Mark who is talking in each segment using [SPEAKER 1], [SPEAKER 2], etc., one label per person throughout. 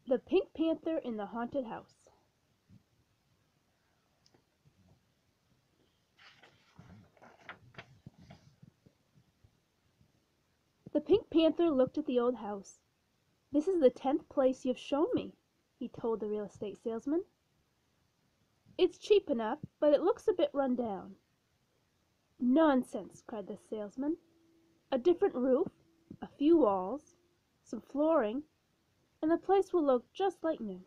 [SPEAKER 1] The Pink Panther in the Haunted House. The Pink Panther looked at the old house. "This is the 10th place you've shown me," he told the real estate salesman. "It's cheap enough, but it looks a bit run down." "Nonsense!" cried the salesman. "A different roof, a few walls, some flooring, and the place will look just like new."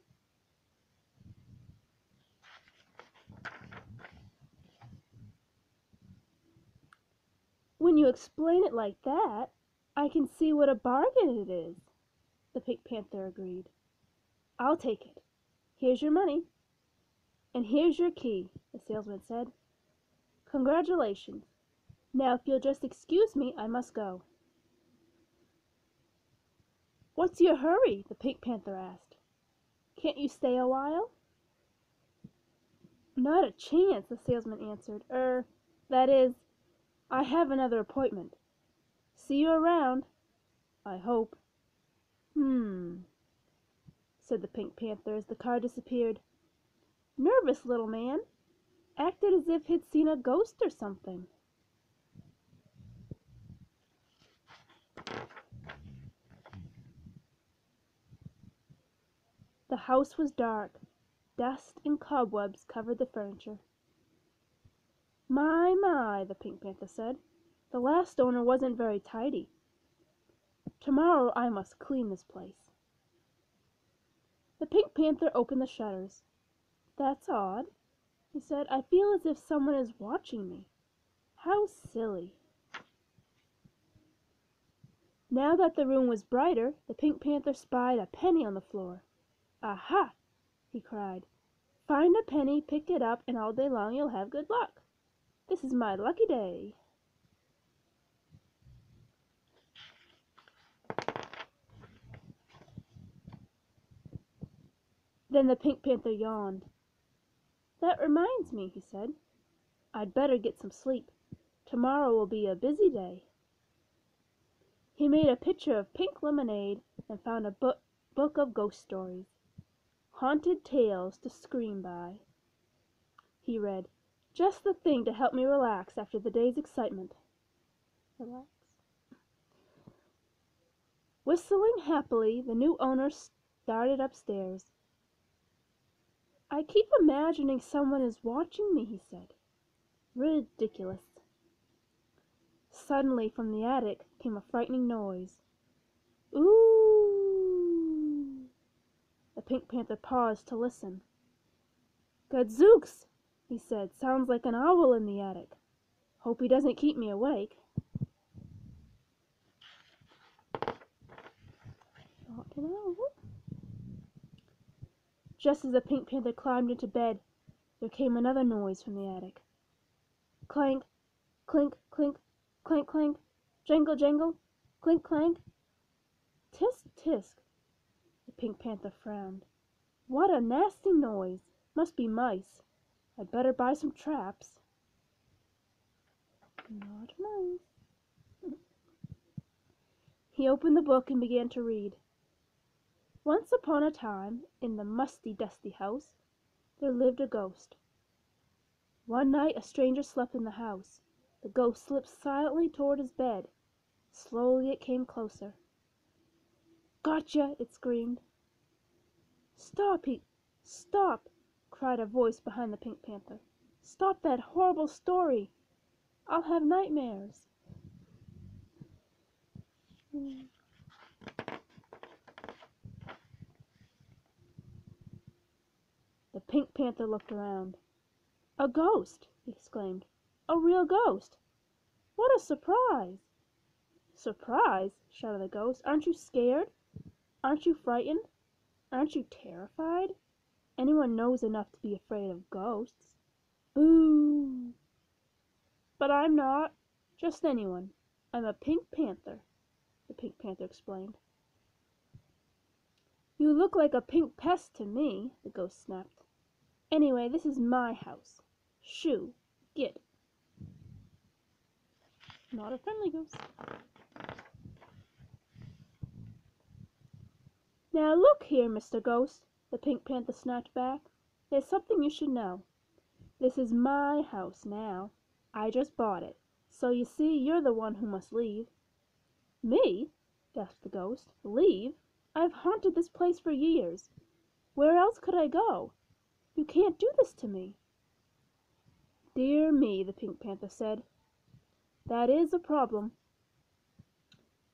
[SPEAKER 1] "When you explain it like that, I can see what a bargain it is," the Pink Panther agreed. "I'll take it. Here's your money." "And here's your key," the salesman said. "Congratulations. Now if you'll just excuse me, I must go." "What's your hurry?" the Pink Panther asked. "Can't you stay a while?" "Not a chance," the salesman answered. That is, I have another appointment. See you around, I hope." Said the Pink Panther as the car disappeared. "Nervous little man. Acted as if he'd seen a ghost or something." The house was dark. Dust and cobwebs covered the furniture. My," the Pink Panther said. "The last owner wasn't very tidy. Tomorrow I must clean this place." The Pink Panther opened the shutters. "That's odd," he said. "I feel as if someone is watching me. How silly." Now that the room was brighter, the Pink Panther spied a penny on the floor. "Aha!" he cried. "Find a penny, pick it up, and all day long you'll have good luck. This is my lucky day." Then the Pink Panther yawned. "That reminds me," he said. "I'd better get some sleep. Tomorrow will be a busy day." He made a pitcher of pink lemonade and found a book of ghost stories. "Haunted tales to scream by," he read. "Just the thing to help me relax after the day's excitement." Relax. Whistling happily, the new owner started upstairs. "I keep imagining someone is watching me," he said. "Ridiculous." Suddenly from the attic came a frightening noise. "Ooh!" The Pink Panther paused to listen. "Gadzooks!" he said. "Sounds like an owl in the attic. Hope he doesn't keep me awake." Just as the Pink Panther climbed into bed, there came another noise from the attic. Clank, clink, clink, clank, clank, jangle, jangle, clink, clank. Tisk, tisk. The Pink Panther frowned. "What a nasty noise! Must be mice. I'd better buy some traps." Not mice. He opened the book and began to read. Once upon a time, in the musty, dusty house, there lived a ghost. One night a stranger slept in the house. The ghost slipped silently toward his bed. Slowly it came closer. "Gotcha!" it screamed. "Stop!" cried a voice behind the Pink Panther. "Stop that horrible story! I'll have nightmares." The Pink Panther looked around. "A ghost!" he exclaimed. "A real ghost! What a surprise!" "Surprise!" shouted the ghost. "Aren't you scared? Aren't you frightened? Aren't you terrified? Anyone knows enough to be afraid of ghosts." "Boo!" "But I'm not just anyone. I'm a Pink Panther," the Pink Panther explained. "You look like a pink pest to me," the ghost snapped. "Anyway, this is my house. Shoo, get." Not a friendly ghost. Now look here, Mr. Ghost, the Pink Panther snapped back. There's something you should know. This is my house now. I just bought it. So you see, you're the one who must leave. Me? Gasped the ghost. Leave? I've haunted this place for years. Where else could I go? You can't do this to me. Dear me, the Pink Panther said. That is a problem.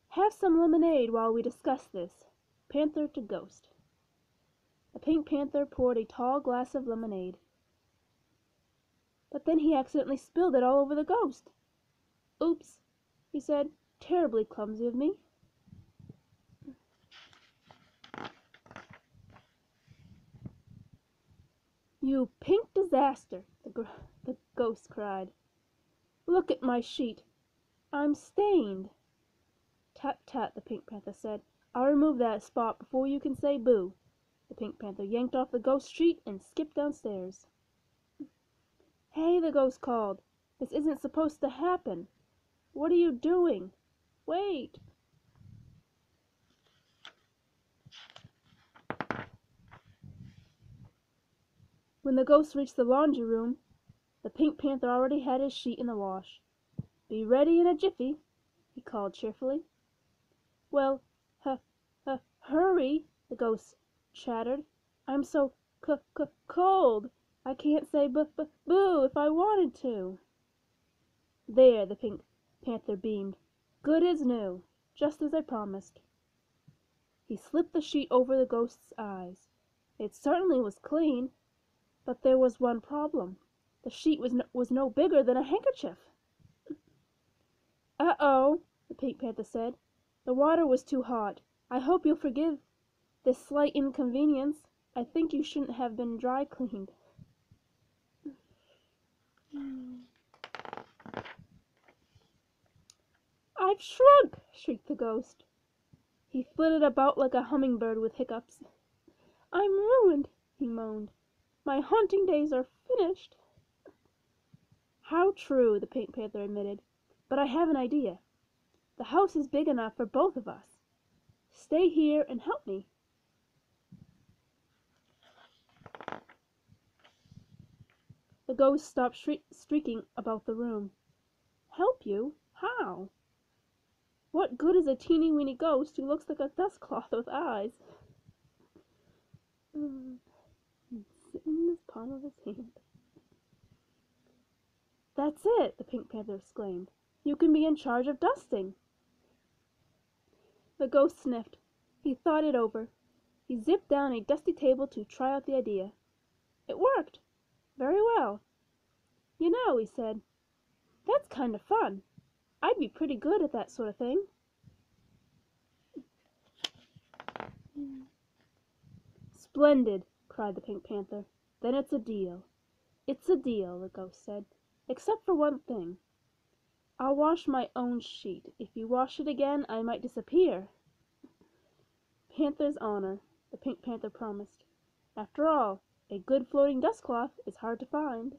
[SPEAKER 1] Have some lemonade while we discuss this. Panther to Ghost. The Pink Panther poured a tall glass of lemonade. But then he accidentally spilled it all over the ghost. Oops, he said. Terribly clumsy of me. You pink disaster, the ghost cried. Look at my sheet. I'm stained. Tut, tut, the Pink Panther said. I'll remove that spot before you can say boo. The Pink Panther yanked off the ghost sheet and skipped downstairs. Hey, the ghost called. This isn't supposed to happen. What are you doing? Wait. When the ghost reached the laundry room, the Pink Panther already had his sheet in the wash. Be ready in a jiffy, he called cheerfully. Well, hurry, the ghost chattered. I'm so cold. I can't say boo if I wanted to. There, the Pink Panther beamed. Good as new, just as I promised. He slipped the sheet over the ghost's eyes. It certainly was clean, but there was one problem. The sheet was no bigger than a handkerchief. Uh-oh, the Pink Panther said. The water was too hot. I hope you'll forgive this slight inconvenience. I think you shouldn't have been dry cleaned. I've shrunk, shrieked the ghost. He flitted about like a hummingbird with hiccups. I'm ruined, he moaned. My haunting days are finished. How true, the Pink Panther admitted. But I have an idea. The house is big enough for both of us. Stay here and help me. The ghost stopped streaking about the room. Help you? How? What good is a teeny-weeny ghost who looks like a dust cloth with eyes? Sitting in the palm of his hand. That's it, the Pink Panther exclaimed. You can be in charge of dusting. The ghost sniffed. He thought it over. He zipped down a dusty table to try out the idea. It worked. Very well. You know, he said, that's kind of fun. I'd be pretty good at that sort of thing. Splendid, cried the Pink Panther. Then it's a deal. It's a deal, the ghost said, except for one thing. I'll wash my own sheet. If you wash it again, I might disappear. Panther's honor, the Pink Panther promised. After all, a good floating dust cloth is hard to find.